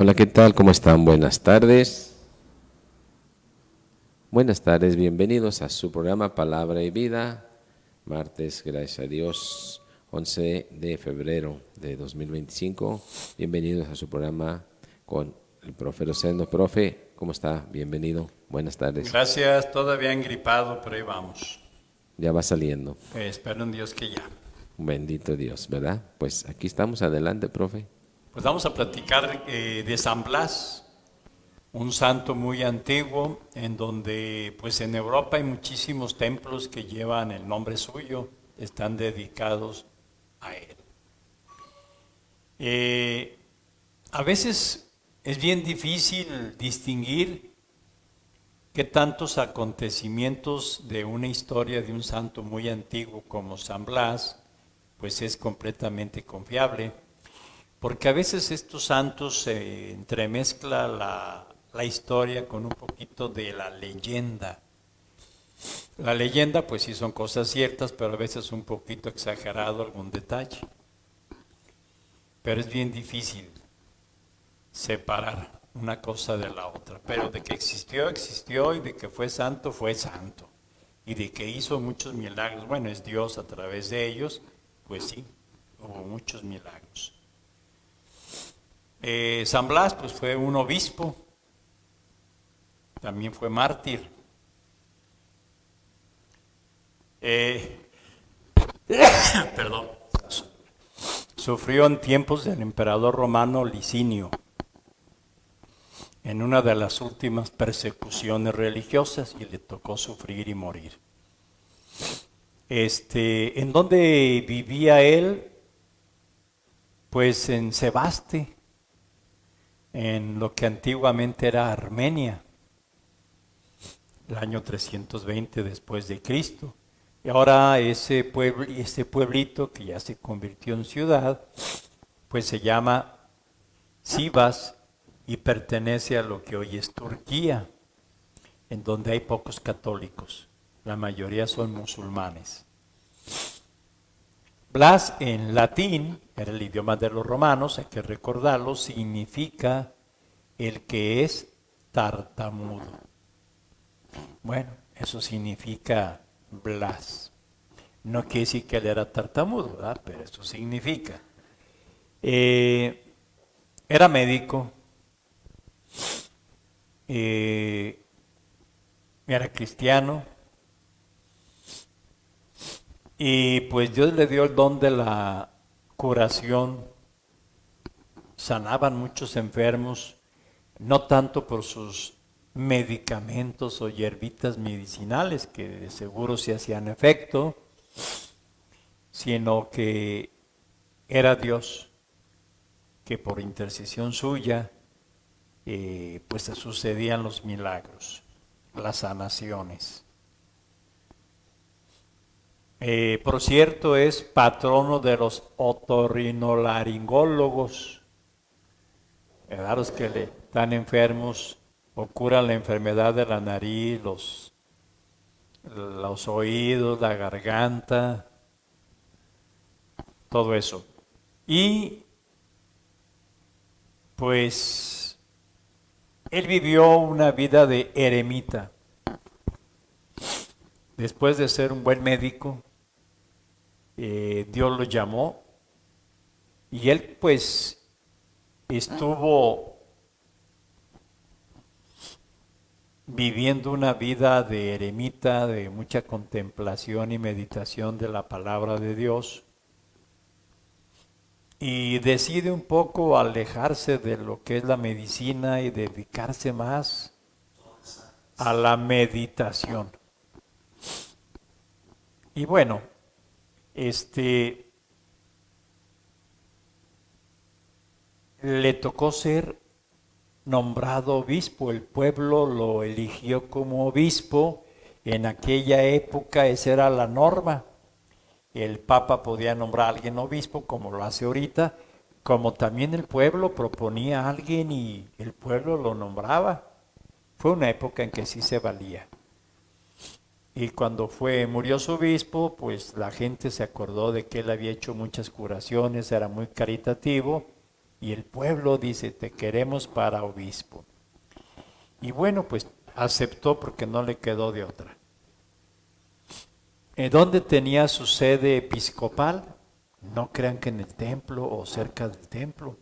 Hola, ¿qué tal? ¿Cómo están? Buenas tardes. Buenas tardes, bienvenidos a su programa Palabra y Vida. Martes, gracias a Dios, 11 de febrero de 2025. Bienvenidos a su programa con el profe Rosendo. Profe, ¿cómo está? Bienvenido. Buenas tardes. Gracias, todavía engripado, pero ahí vamos. Ya va saliendo. Espero en Dios que ya. Bendito Dios, ¿verdad? Pues aquí estamos, adelante, profe. Pues vamos a platicar de San Blas, un santo muy antiguo, en donde pues en Europa hay muchísimos templos que llevan el nombre suyo, están dedicados a él. Eh, a veces es bien difícil distinguir qué tantos acontecimientos de una historia de un santo muy antiguo como San Blas, pues es completamente confiable, porque a veces estos santos se entremezcla la historia con un poquito de la leyenda. La leyenda pues sí son cosas ciertas, pero a veces un poquito exagerado algún detalle. Pero es bien difícil separar una cosa de la otra. Pero de que existió, existió, y de que fue santo, fue santo. Y de que hizo muchos milagros, bueno, es Dios a través de ellos, pues sí, hubo muchos milagros. San Blas pues fue un obispo, también fue mártir. Eh, Perdón. Sufrió en tiempos del emperador romano Licinio, en una de las últimas persecuciones religiosas, y le tocó sufrir y morir. ¿En dónde vivía él? Pues en Sebaste, en lo que antiguamente era Armenia, el año 320 después de Cristo. Y ahora ese pueblito que ya se convirtió en ciudad, pues se llama Sivas y pertenece a lo que hoy es Turquía, en donde hay pocos católicos. La mayoría son musulmanes. Blas en latín, era el idioma de los romanos, hay que recordarlo, significa el que es tartamudo. Bueno, eso significa Blas. No quiere decir que él era tartamudo, ¿verdad? Pero eso significa. Eh, Era médico, eh, era cristiano, y pues Dios le dio el don de la curación. Sanaban muchos enfermos, no tanto por sus medicamentos o hierbitas medicinales, que de seguro sí hacían efecto, sino que era Dios que por intercesión suya pues se sucedían los milagros, las sanaciones. Por cierto, es patrono de los otorrinolaringólogos, ¿verdad? Los que están enfermos o curan la enfermedad de la nariz, los oídos, la garganta, todo eso. Y pues él vivió una vida de eremita. Después de ser un buen médico, Dios lo llamó y él pues estuvo viviendo una vida de eremita, de mucha contemplación y meditación de la palabra de Dios, y decide un poco alejarse de lo que es la medicina y dedicarse más a la meditación. Y bueno, le tocó ser nombrado obispo, el pueblo lo eligió como obispo, en aquella época esa era la norma. El Papa podía nombrar a alguien obispo, como lo hace ahorita, como también el pueblo proponía a alguien y el pueblo lo nombraba. Fue una época en que sí se valía. Y cuando murió su obispo, pues la gente se acordó de que él había hecho muchas curaciones, era muy caritativo, Y el pueblo dice, te queremos para obispo. Y bueno, pues aceptó porque no le quedó de otra. ¿Dónde tenía su sede episcopal? No crean que en el templo o cerca del templo.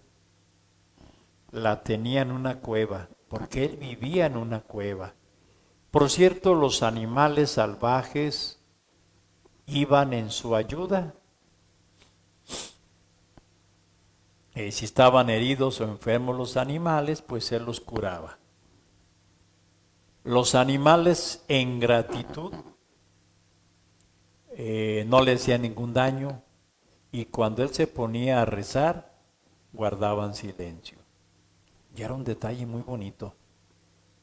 La tenía en una cueva, porque él vivía en una cueva. Por cierto, los animales salvajes iban en su ayuda. Si estaban heridos o enfermos los animales, pues él los curaba. Los animales en gratitud no le hacían ningún daño, y cuando él se ponía a rezar, guardaban silencio. Y era un detalle muy bonito,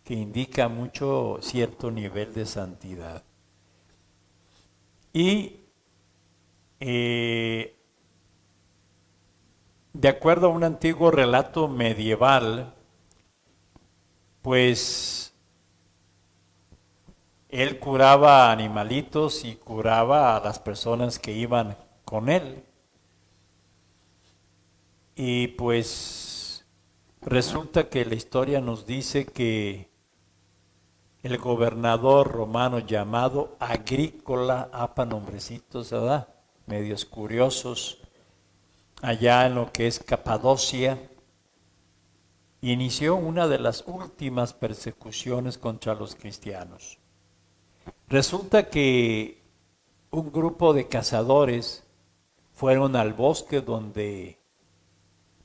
que indica mucho cierto nivel de santidad. Y de acuerdo a un antiguo relato medieval, pues él curaba animalitos y curaba a las personas que iban con él. Y pues resulta que la historia nos dice que el gobernador romano llamado Agrícola, apa nombrecitos, ¿verdad? Medios curiosos, allá en lo que es Capadocia, inició una de las últimas persecuciones contra los cristianos. Resulta que un grupo de cazadores fueron al bosque donde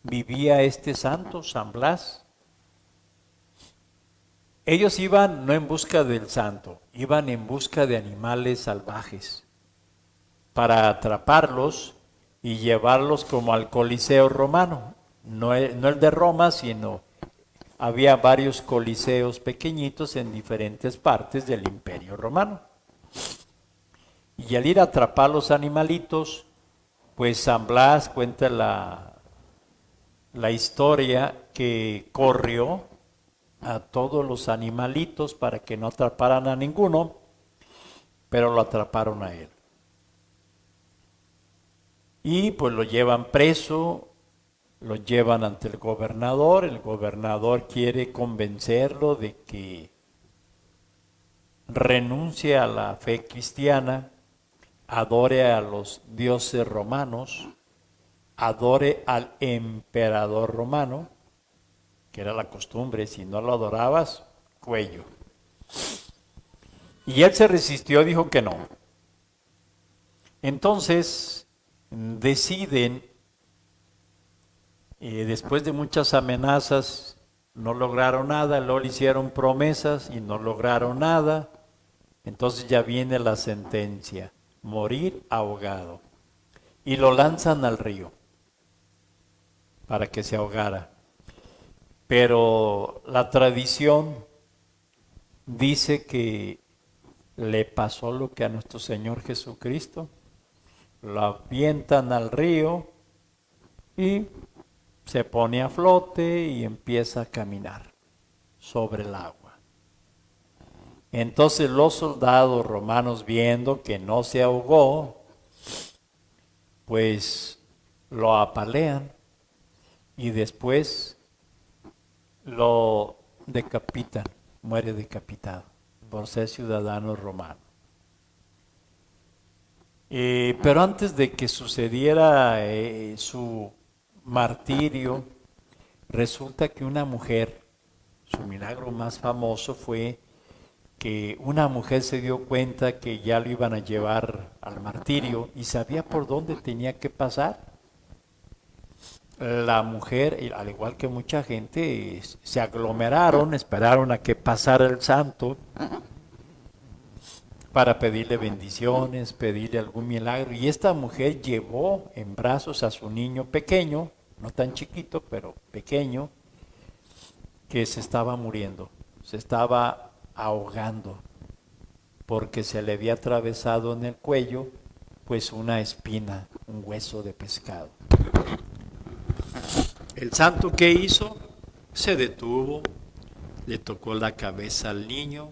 vivía este santo, San Blas. Ellos iban no en busca del santo, iban en busca de animales salvajes para atraparlos y llevarlos como al Coliseo romano. No el de Roma, sino había varios coliseos pequeñitos en diferentes partes del Imperio Romano. Y al ir a atrapar los animalitos, pues San Blas cuenta la historia que corrió a todos los animalitos para que no atraparan a ninguno, pero lo atraparon a él. Y pues lo llevan preso, lo llevan ante el gobernador quiere convencerlo de que renuncie a la fe cristiana, adore a los dioses romanos, adore al emperador romano, que era la costumbre, si no lo adorabas, cuello. Y él se resistió, dijo que no. Entonces deciden, después de muchas amenazas, no lograron nada, luego le hicieron promesas y no lograron nada. Entonces ya viene la sentencia, morir ahogado. Y lo lanzan al río para que se ahogara. Pero la tradición dice que le pasó lo que a nuestro Señor Jesucristo. Lo avientan al río y se pone a flote y empieza a caminar sobre el agua. Entonces los soldados romanos, viendo que no se ahogó, pues lo apalean y después lo decapitan, muere decapitado por ser ciudadano romano. Pero antes de que sucediera su martirio, resulta que una mujer, su milagro más famoso fue que una mujer se dio cuenta que ya lo iban a llevar al martirio y sabía por dónde tenía que pasar. La mujer, al igual que mucha gente, se aglomeraron, esperaron a que pasara el santo para pedirle bendiciones, pedirle algún milagro. Y esta mujer llevó en brazos a su niño pequeño, no tan chiquito, pero pequeño, que se estaba muriendo, se estaba ahogando, porque se le había atravesado en el cuello, pues una espina, un hueso de pescado. El santo, ¿qué hizo? Se detuvo, le tocó la cabeza al niño,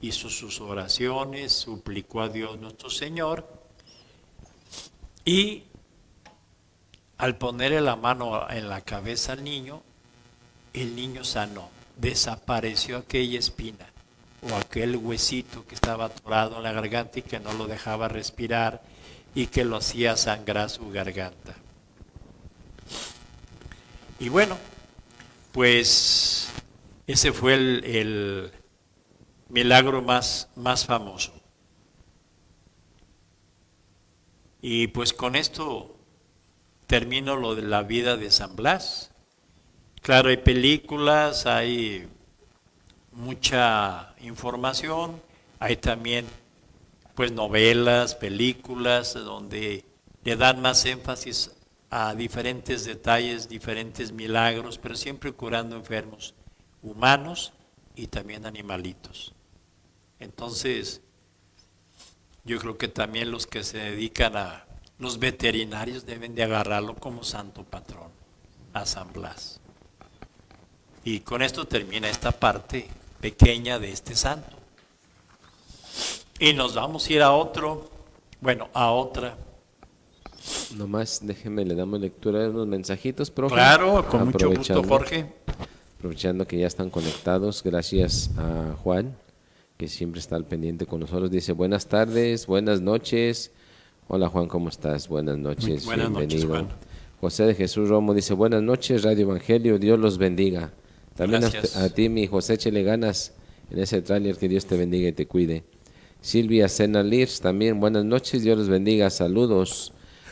hizo sus oraciones, suplicó a Dios nuestro Señor y al ponerle la mano en la cabeza al niño, el niño sanó, desapareció aquella espina o aquel huesito que estaba atorado en la garganta y que no lo dejaba respirar y que lo hacía sangrar su garganta. Y bueno, pues ese fue el milagro más famoso. Y pues con esto termino lo de la vida de San Blas. Claro, hay películas, hay mucha información, hay también pues novelas, películas donde le dan más énfasis a diferentes detalles, diferentes milagros, pero siempre curando enfermos humanos y también animalitos. Entonces, yo creo que también los que se dedican a los veterinarios deben de agarrarlo como santo patrón, a San Blas. Y con esto termina esta parte pequeña de este santo. Y nos vamos a ir a otra. Nomás déjeme, le damos lectura de unos mensajitos, profe. Claro, con mucho gusto, Jorge. Aprovechando que ya están conectados, gracias a Juan, que siempre está al pendiente con nosotros. Dice, buenas tardes, buenas noches. Hola Juan, ¿cómo estás? Buenas noches, buenas bienvenido. Noches, Juan. José de Jesús Romo dice, buenas noches, Radio Evangelio, Dios los bendiga. También a ti, mi José, échele ganas en ese tráiler, que Dios te bendiga y te cuide. Silvia Sena Lirs, también buenas noches, Dios los bendiga, saludos.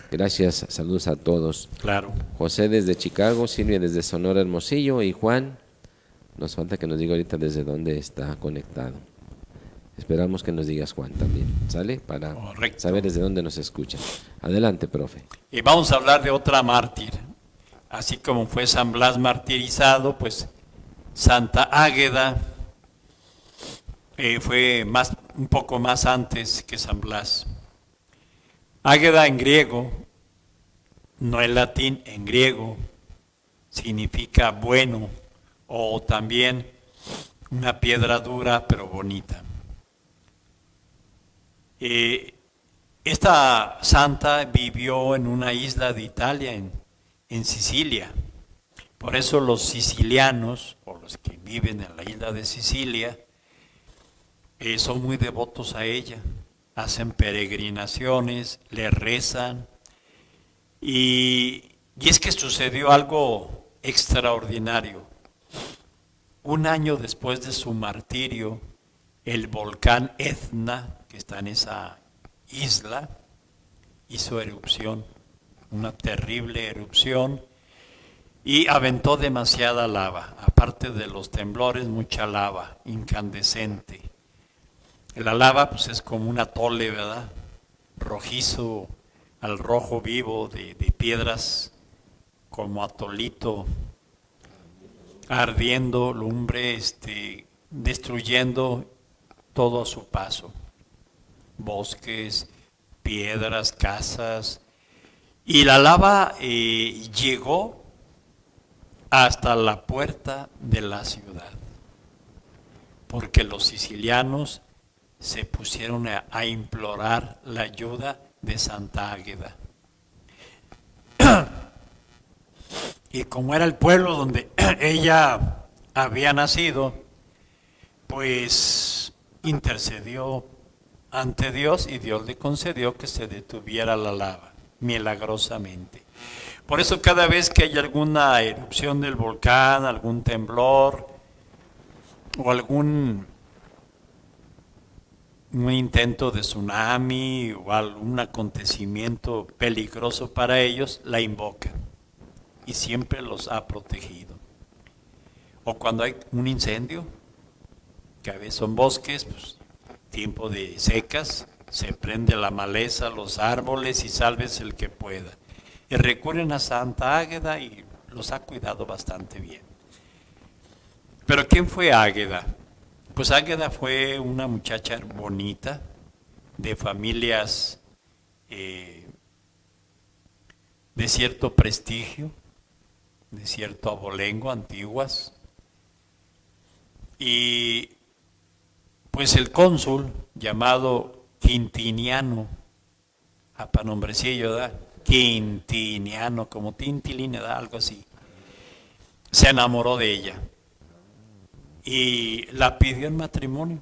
Gracias, saludos a todos. Claro. José desde Chicago, Silvia desde Sonora Hermosillo y Juan, nos falta que nos diga ahorita desde dónde está conectado. Esperamos que nos digas, Juan, también, ¿sale? Para saber desde dónde nos escuchan. Adelante, profe. Y vamos a hablar de otra mártir. Así como fue San Blas martirizado, pues Santa Águeda fue un poco más antes que San Blas. Águeda en griego, no en latín, en griego, significa bueno o también una piedra dura pero bonita. Esta santa vivió en una isla de Italia, en Sicilia. Por eso los sicilianos, o los que viven en la isla de Sicilia, son muy devotos a ella. Hacen peregrinaciones, le rezan. Y es que sucedió algo extraordinario. Un año después de su martirio, el volcán Etna, que está en esa isla, hizo erupción, una terrible erupción, y aventó demasiada lava. Aparte de los temblores, mucha lava incandescente. La lava pues es como un atole, ¿verdad? Rojizo, al rojo vivo, de piedras como atolito, ardiendo, lumbre, destruyendo todo a su paso. Bosques, piedras, casas. Y la lava llegó hasta la puerta de la ciudad, porque los sicilianos se pusieron a implorar la ayuda de Santa Águeda. Y como era el pueblo donde ella había nacido, pues intercedió ante Dios y Dios le concedió que se detuviera la lava, milagrosamente. Por eso cada vez que hay alguna erupción del volcán, algún temblor o algún intento de tsunami o algún acontecimiento peligroso para ellos, la invocan y siempre los ha protegido. O cuando hay un incendio, que a veces son bosques, pues, tiempo de secas, se prende la maleza, los árboles y sálvese el que pueda. Y recurren a Santa Águeda y los ha cuidado bastante bien. Pero ¿quién fue Águeda? Pues Águeda fue una muchacha bonita, de familias de cierto prestigio, de cierto abolengo, antiguas. Y pues el cónsul llamado Quintiniano, nombrecillo, ¿verdad? Quintiniano, como Tintilín, algo así. Se enamoró de ella y la pidió en matrimonio,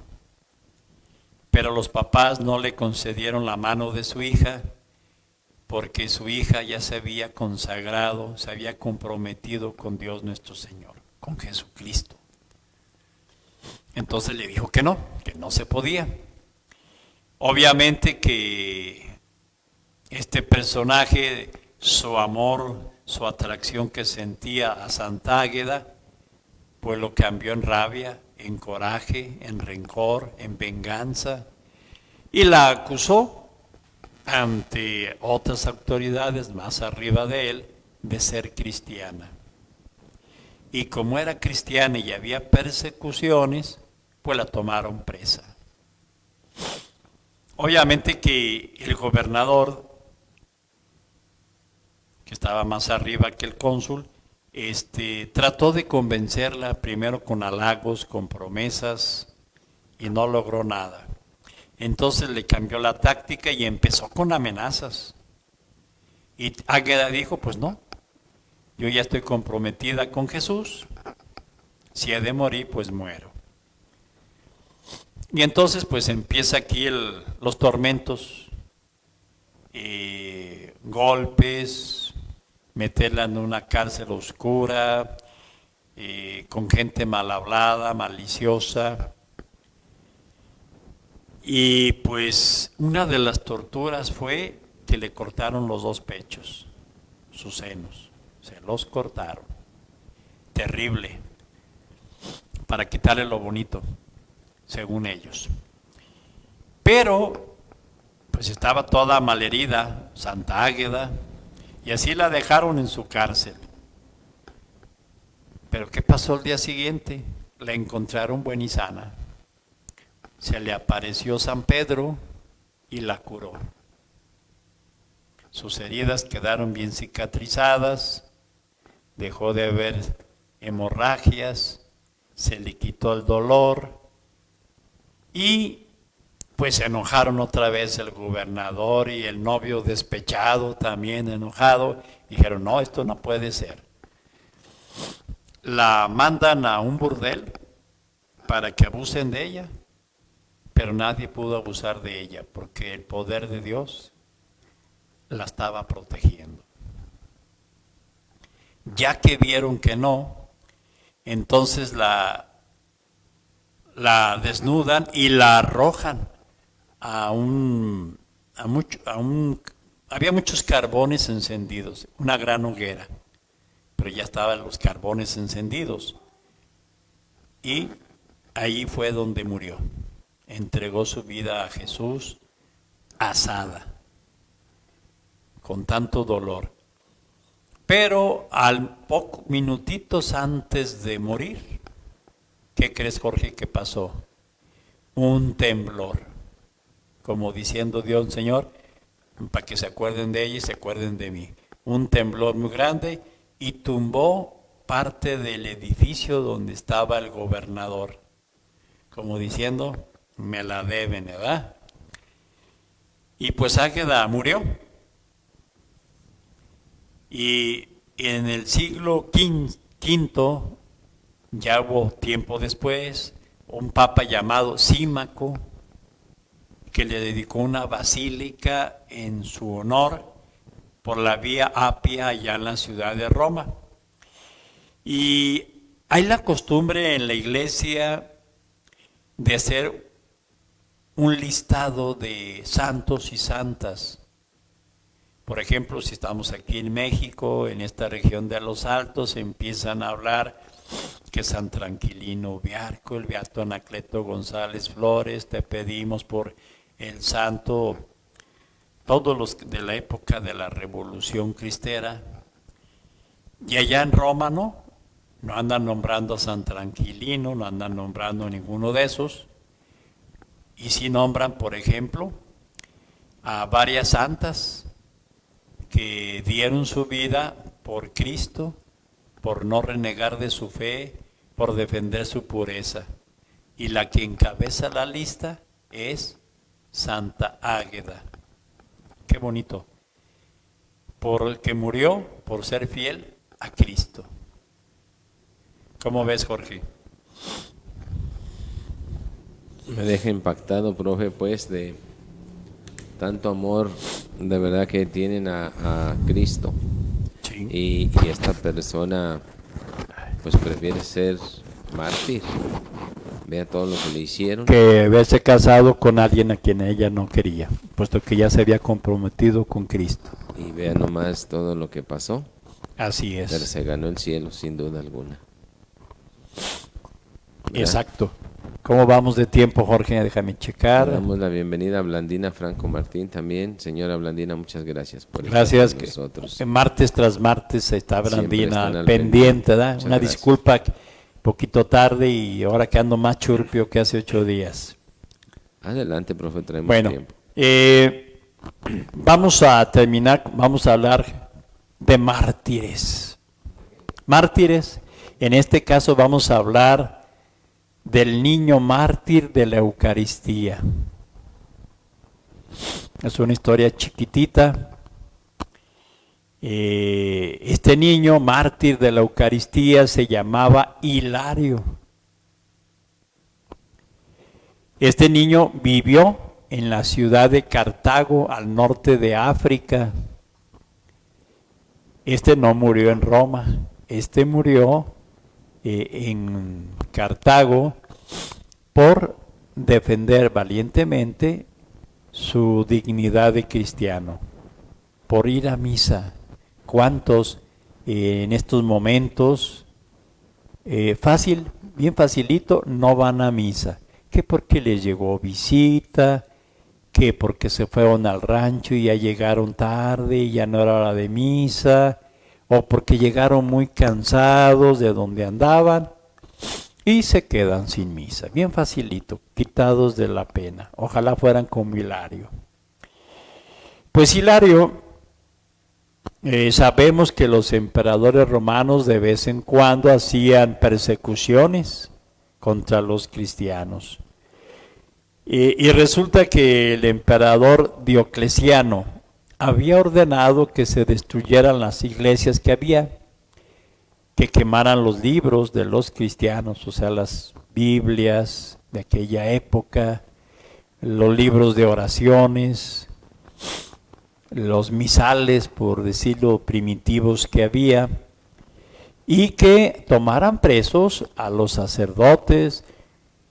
pero los papás no le concedieron la mano de su hija porque su hija ya se había consagrado, se había comprometido con Dios nuestro Señor, con Jesucristo. Entonces le dijo que no se podía. Obviamente que este personaje, su amor, su atracción que sentía a Santa Águeda, pues lo cambió en rabia, en coraje, en rencor, en venganza, y la acusó ante otras autoridades más arriba de él de ser cristiana. Y como era cristiana y había persecuciones, pues la tomaron presa. Obviamente que el gobernador, que estaba más arriba que el cónsul, trató de convencerla primero con halagos, con promesas, y no logró nada. Entonces le cambió la táctica y empezó con amenazas. Y Águeda dijo, pues no, yo ya estoy comprometida con Jesús, si he de morir, pues muero. Y entonces pues empieza aquí los tormentos, golpes, meterla en una cárcel oscura, con gente mal hablada, maliciosa. Y pues una de las torturas fue que le cortaron los 2 pechos, sus senos, se los cortaron. Terrible, para quitarle lo bonito, según ellos. Pero pues estaba toda malherida, Santa Águeda, y así la dejaron en su cárcel. Pero ¿qué pasó el día siguiente? La encontraron buena y sana. Se le apareció San Pedro y la curó. Sus heridas quedaron bien cicatrizadas, dejó de haber hemorragias, se le quitó el dolor y pues se enojaron otra vez el gobernador y el novio despechado, también enojado. Dijeron, no, esto no puede ser. La mandan a un burdel para que abusen de ella, pero nadie pudo abusar de ella porque el poder de Dios la estaba protegiendo. Ya que vieron que no, entonces la desnudan y la arrojan había muchos carbones encendidos, una gran hoguera, pero ya estaban los carbones encendidos y ahí fue donde murió. Entregó su vida a Jesús asada, con tanto dolor. Pero minutitos antes de morir, ¿qué crees, Jorge, que pasó? Un temblor, como diciendo Dios, Señor, para que se acuerden de ella y se acuerden de mí. Un temblor muy grande y tumbó parte del edificio donde estaba el gobernador, como diciendo, me la deben, ¿verdad? Y pues Águeda murió. Y en el siglo V, ya hubo tiempo después, un papa llamado Símaco, que le dedicó una basílica en su honor por la vía Apia allá en la ciudad de Roma. Y hay la costumbre en la iglesia de hacer un listado de santos y santas. Por ejemplo, si estamos aquí en México, en esta región de los Altos, empiezan a hablar que San Tranquilino Viarco, el Beato Anacleto González Flores, te pedimos por el santo, todos los de la época de la Revolución Cristera. Y allá en Roma no andan nombrando a San Tranquilino, no andan nombrando a ninguno de esos. Y sí nombran, por ejemplo, a varias santas que dieron su vida por Cristo, por no renegar de su fe, por defender su pureza. Y la que encabeza la lista es Santa Águeda. Qué bonito. porque murió por ser fiel a Cristo. ¿Cómo ves, Jorge? Me deja impactado, profe, pues, de tanto amor de verdad que tienen a Cristo. Sí. Y esta persona, pues, prefiere ser mártir. Vea todo lo que le hicieron. Que haberse casado con alguien a quien ella no quería, puesto que ya se había comprometido con Cristo. Y vea nomás todo lo que pasó. Así Pero es. se ganó el cielo, sin duda alguna. ¿Verdad? Exacto. ¿Cómo vamos de tiempo, Jorge? Déjame Le checar. damos la bienvenida a Blandina Franco Martín también. Señora Blandina, muchas gracias por Gracias. estar con nosotros. Martes tras martes está Siempre Blandina están al pendiente, ¿verdad? Muchas Una gracias. disculpa, poquito tarde y ahora que ando más churpio que hace 8 días. Adelante, profe, traemos Bueno, tiempo. vamos a terminar, vamos a hablar de mártires. Mártires, en este caso vamos a hablar del niño mártir de la Eucaristía. Es una historia chiquitita. Este niño mártir de la Eucaristía se llamaba Hilario. Este niño vivió en la ciudad de Cartago, al norte de África. Este no murió en Roma, este murió en Cartago por defender valientemente su dignidad de cristiano, por ir a misa. ¿Cuántos en estos momentos, fácil, bien facilito, no van a misa? Que porque les llegó visita, que porque se fueron al rancho y ya llegaron tarde y ya no era hora de misa, o porque llegaron muy cansados de donde andaban y se quedan sin misa. Bien facilito, quitados de la pena. Ojalá fueran como Hilario. Pues Hilario, sabemos que los emperadores romanos de vez en cuando hacían persecuciones contra los cristianos. Y resulta que el emperador Diocleciano había ordenado que se destruyeran las iglesias que había, que quemaran los libros de los cristianos, o sea, las Biblias de aquella época, los libros de oraciones, los misales, por decirlo, primitivos que había, y que tomaran presos a los sacerdotes,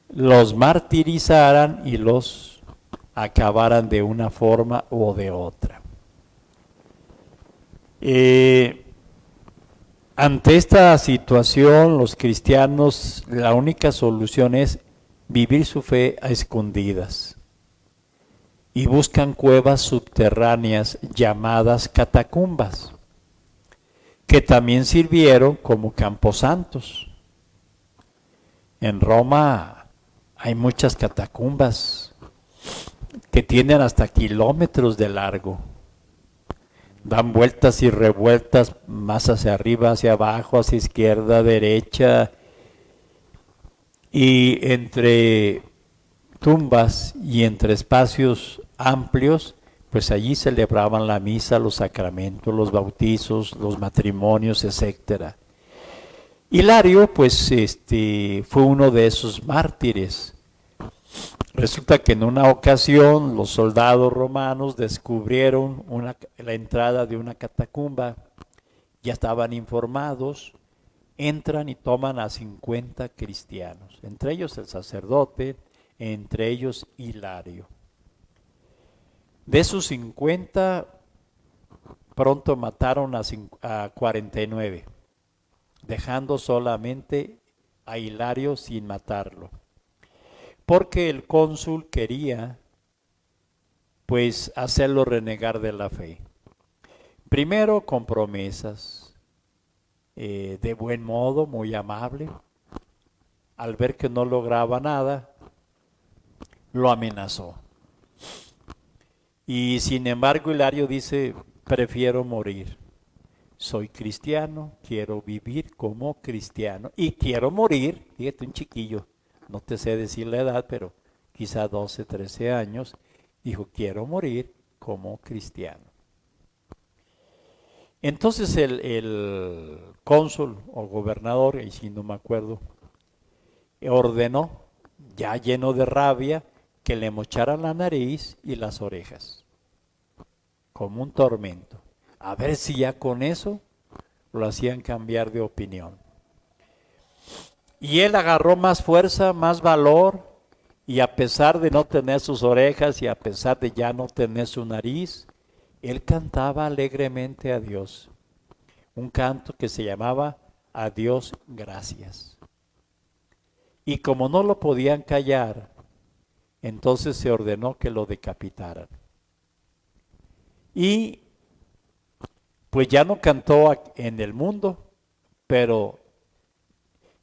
los martirizaran y los acabaran de una forma o de otra. Ante esta situación, los cristianos, la única solución es vivir su fe a escondidas y buscan cuevas subterráneas llamadas catacumbas, que también sirvieron como camposantos. En Roma hay muchas catacumbas que tienen hasta kilómetros de largo. Dan vueltas y revueltas más hacia arriba, hacia abajo, hacia izquierda, derecha. Y entre tumbas y entre espacios amplios, pues allí celebraban la misa, los sacramentos, los bautizos, los matrimonios, etcétera. Hilario, pues, fue uno de esos mártires. Resulta que en una ocasión los soldados romanos descubrieron la entrada de una catacumba, ya estaban informados, entran y toman a 50 cristianos, entre ellos el sacerdote, entre ellos Hilario. De esos 50, pronto mataron a 49, dejando solamente a Hilario sin matarlo. Porque el cónsul quería, pues, hacerlo renegar de la fe. Primero con promesas, de buen modo, muy amable. Al ver que no lograba nada, lo amenazó. Y sin embargo Hilario dice, prefiero morir. Soy cristiano, quiero vivir como cristiano y quiero morir, fíjate, un chiquillo, no te sé decir la edad, pero quizá 12, 13 años, dijo, quiero morir como cristiano. Entonces el cónsul o gobernador, y si no me acuerdo, ordenó, ya lleno de rabia, que le mocharan la nariz y las orejas, como un tormento. A ver si ya con eso lo hacían cambiar de opinión. Y él agarró más fuerza, más valor, y a pesar de no tener sus orejas y a pesar de ya no tener su nariz, él cantaba alegremente a Dios. Un canto que se llamaba A Dios Gracias. Y como no lo podían callar, entonces se ordenó que lo decapitaran. Y pues ya no cantó en el mundo, pero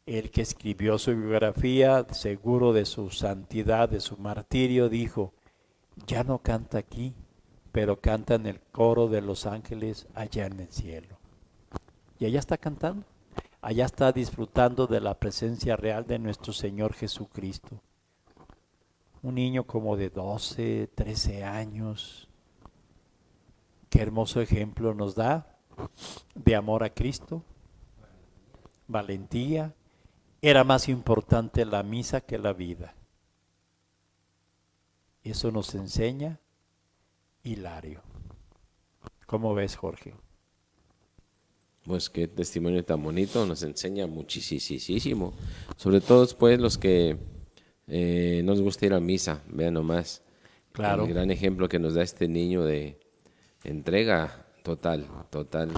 el que escribió su biografía, seguro de su santidad, de su martirio, dijo, ya no canta aquí, pero canta en el coro de los ángeles allá en el cielo. Y allá está cantando, allá está disfrutando de la presencia real de nuestro Señor Jesucristo. Un niño como de 12, 13 años. Qué hermoso ejemplo nos da de amor a Cristo, valentía. Era más importante la misa que la vida. Eso nos enseña Hilario. ¿Cómo ves, Jorge? Pues qué testimonio tan bonito, nos enseña muchísimo. Sobre todo pues los que no les gusta ir a misa, vean nomás. Claro. El gran ejemplo que nos da este niño de entrega total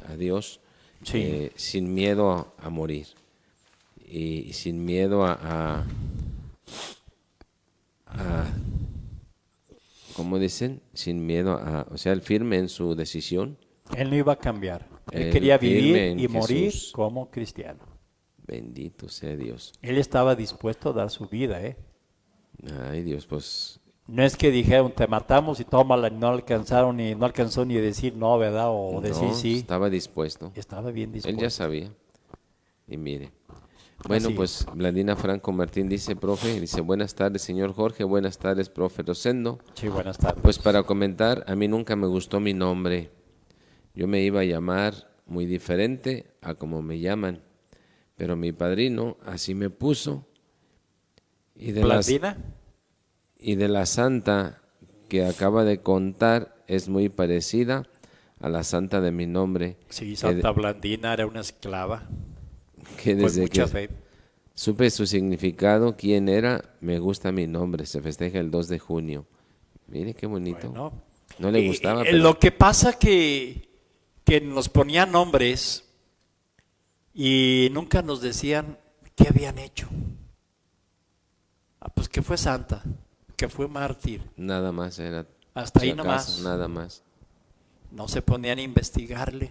a Dios, Sí. sin miedo a morir y sin miedo a ¿cómo dicen? Sin miedo o sea, el firme en su decisión. Él no iba a cambiar. Él El quería firme vivir en y morir Jesús. como cristiano. Bendito sea Dios. Él estaba dispuesto a dar su vida, ¿eh? Ay, Dios, pues No es que dijeron, te matamos y tómala, y no alcanzó ni decir no, ¿verdad? O decir no, sí. estaba dispuesto. Estaba bien Él dispuesto. ya sabía. Y mire. Bueno, Así pues Blandina Franco Martín dice, profe, dice, buenas tardes, señor Jorge, buenas tardes, profe Rosendo. Sí, buenas tardes. Pues para comentar, a mí nunca me gustó mi nombre. Yo me iba a llamar muy diferente a como me llaman, pero mi padrino así me puso. Y ¿Blandina? y de la santa que acaba de contar es muy parecida a la santa de mi nombre. Sí, Santa Blandina era una esclava. Que Con desde mucha que fe. supe su significado, quién era, me gusta mi nombre. Se festeja el 2 de junio. Mire qué bonito. Bueno, No le gustaba, pero lo que pasa que nos ponían nombres y nunca nos decían qué habían hecho. Pues que fue santa, que fue mártir. nada más era. Hasta si ahí acaso, nomás. nada más. No se ponían a investigarle.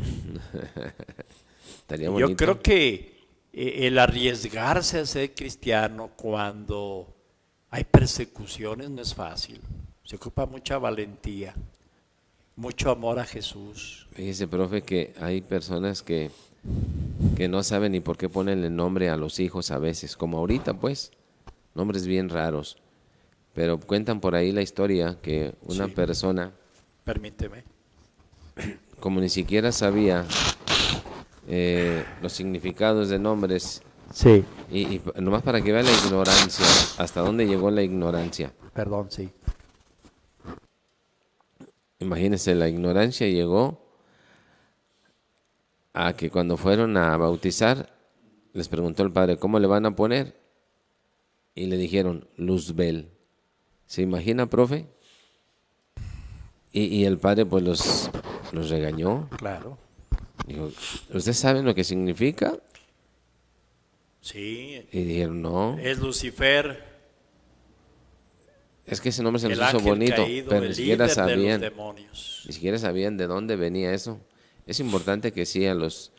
Estaría Yo bonito. creo que el arriesgarse a ser cristiano cuando hay persecuciones no es fácil. Se ocupa mucha valentía, mucho amor a Jesús. Fíjese, profe, que hay personas que no saben ni por qué ponen el nombre a los hijos a veces, como ahorita pues, nombres bien raros. Pero cuentan por ahí la historia que una Sí. persona, Permíteme. como ni siquiera sabía los significados de nombres, Sí. y nomás para que vean la ignorancia, hasta dónde llegó la ignorancia. Perdón, sí. Imagínense, la ignorancia llegó a que cuando fueron a bautizar, les preguntó el padre, ¿cómo le van a poner? Y le dijeron, Luzbel. ¿Se imagina, profe? Y el padre pues los regañó. Claro. Dijo, ¿ustedes saben lo que significa? Sí. Y dijeron, no, Es Lucifer, es que ese nombre se nos el hizo ángel bonito, caído, pero el ni siquiera líder de los sabían, demonios. ni siquiera sabían de dónde venía eso. Es importante que sí a los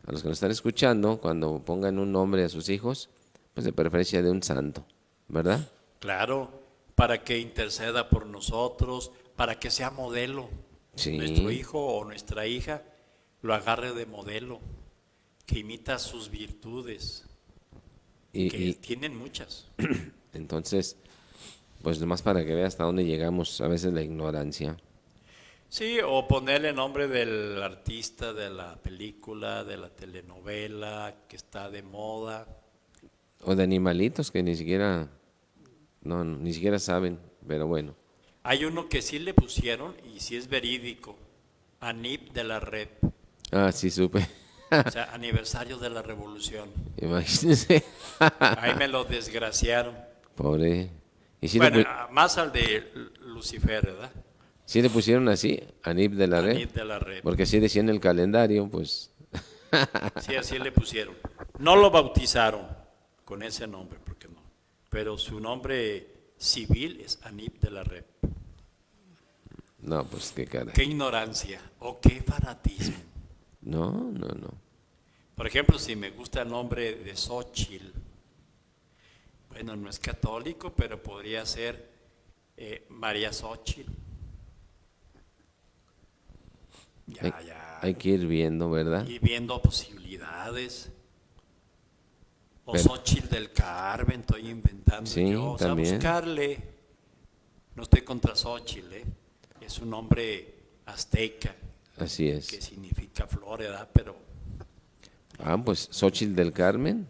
que nos están escuchando, cuando pongan un nombre a sus hijos, pues de preferencia de un santo, ¿verdad? Claro, para que interceda por nosotros, para que sea modelo. Sí. Nuestro hijo o nuestra hija lo agarre de modelo, que imita sus virtudes, que tienen muchas. Entonces, pues nomás para que vea hasta dónde llegamos, a veces la ignorancia. Sí, o ponerle nombre del artista, de la película, de la telenovela que está de moda. O de animalitos que ni siquiera, no, ni siquiera saben, pero bueno. Hay uno que sí le pusieron y sí es verídico, Anib de la Red, Ah, sí supe. o sea, aniversario de la revolución. Imagínense. Ahí me lo desgraciaron. Pobre. ¿Y si, Bueno, más al de Lucifer, ¿verdad? sí le pusieron así, Anib de la Red? Anib de la Red. Porque así decía en el calendario, pues. Sí, así le pusieron. No lo bautizaron con ese nombre, porque no. Pero su nombre civil es Anib de la Red. No, pues qué cara. Qué ignorancia o qué fanatismo. No, no, no. Por ejemplo, si me gusta el nombre de Xochitl, bueno, no es católico, pero podría ser María Xochitl. Hay que ir viendo, ¿verdad? Y viendo posibilidades. O Pero- Xochitl del Carmen, estoy inventando Sí, yo. O sea, también. buscarle. No estoy contra Xochitl, ¿eh? Es un nombre azteca Así que es. significa flor, ¿verdad? Pero Ah, pues Xochitl del Carmen.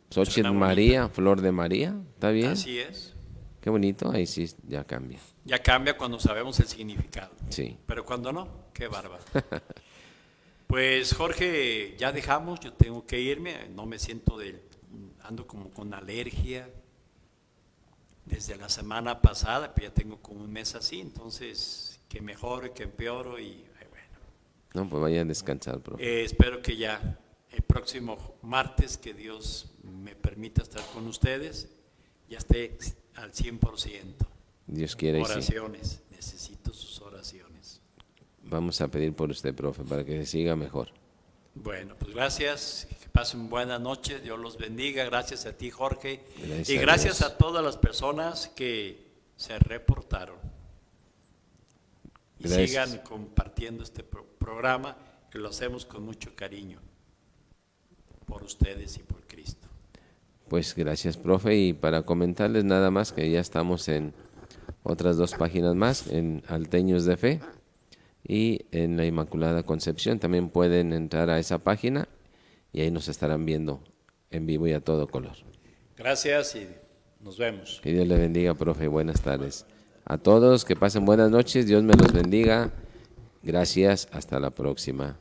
Xochitl Suena bonito. María, Flor de María. ¿Está bien? así es. Qué bonito. Ahí sí ya cambia. Ya cambia cuando sabemos el significado. Sí. Pero cuando no, qué bárbaro. Pues Jorge, ya dejamos, yo tengo que irme, no me siento ando como con alergia desde la semana pasada, pero ya tengo como un mes así, entonces que mejore, que empeoro y bueno. No, pues vaya a descansar, profe. Espero que ya el próximo martes, que Dios me permita estar con ustedes, ya esté al 100%. Dios quiere y sí. Oraciones, necesito sus oraciones. Vamos a pedir por usted, profe, para que se siga mejor. Bueno, pues gracias, que pasen buenas noches, Dios los bendiga, gracias a ti Jorge, Gracias y a gracias Dios. a todas las personas que se reportaron. Y Gracias. sigan compartiendo este programa, que lo hacemos con mucho cariño, por ustedes y por Cristo. Pues gracias, profe. Y para comentarles nada más que ya estamos en otras 2 páginas más, en Alteños de Fe y en la Inmaculada Concepción. También pueden entrar a esa página y ahí nos estarán viendo en vivo y a todo color. Gracias y nos vemos. Que Dios le bendiga, profe. Buenas tardes. A todos, que pasen buenas noches. Dios me los bendiga. Gracias. Hasta la próxima.